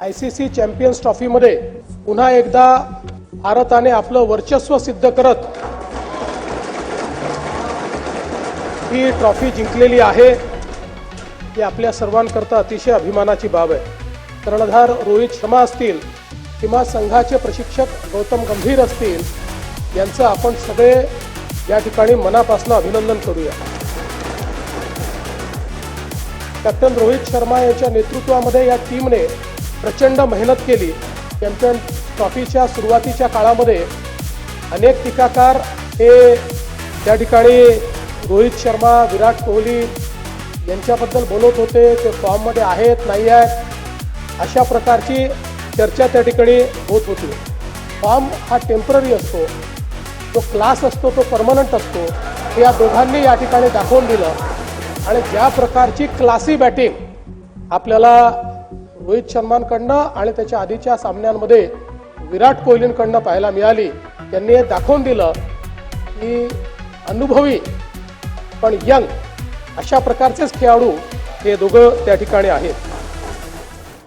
ICC champions ट्रॉफीमध्ये पुन्हा एकदा भारताने आपलं वर्चस्व सिद्ध करत ही ट्रॉफी जिंकलेली आहे। ही आपल्या सर्वांकरता अतिशय अभिमानाची बाब आहे। कर्णधार रोहित शर्मा असतील किंवा संघाचे प्रशिक्षक गौतम गंभीर असतील, यांचं आपण सगळे या ठिकाणी मनापासून अभिनंदन करूया। कॅप्टन रोहित शर्मा यांच्या नेतृत्वामध्ये या टीमने प्रचंड मेहनत केली। चॅम्पियन ट्रॉफीच्या सुरुवातीच्या काळामध्ये अनेक टीकाकार हे त्या ठिकाणी रोहित शर्मा, विराट कोहली यांच्याबद्दल बोलत होते, ते फॉर्ममध्ये आहेत नाही आहेत अशा प्रकारची चर्चा त्या ठिकाणी होत होती। फॉर्म हा टेम्पररी असतो, जो क्लास असतो तो परमनंट असतो, हे या दोघांनी या ठिकाणी दाखवून दिलं। आणि ज्या प्रकारची क्लासी बॅटिंग आपल्याला रोहित शर्मांकडनं आणि त्याच्या आधीच्या सामन्यांमध्ये विराट कोहलींकडनं पाहायला मिळाली, त्यांनी हे दाखवून दिलं की अनुभवी पण यंग अशा प्रकारचेच खेळाडू हे दोघं त्या ठिकाणी आहेत।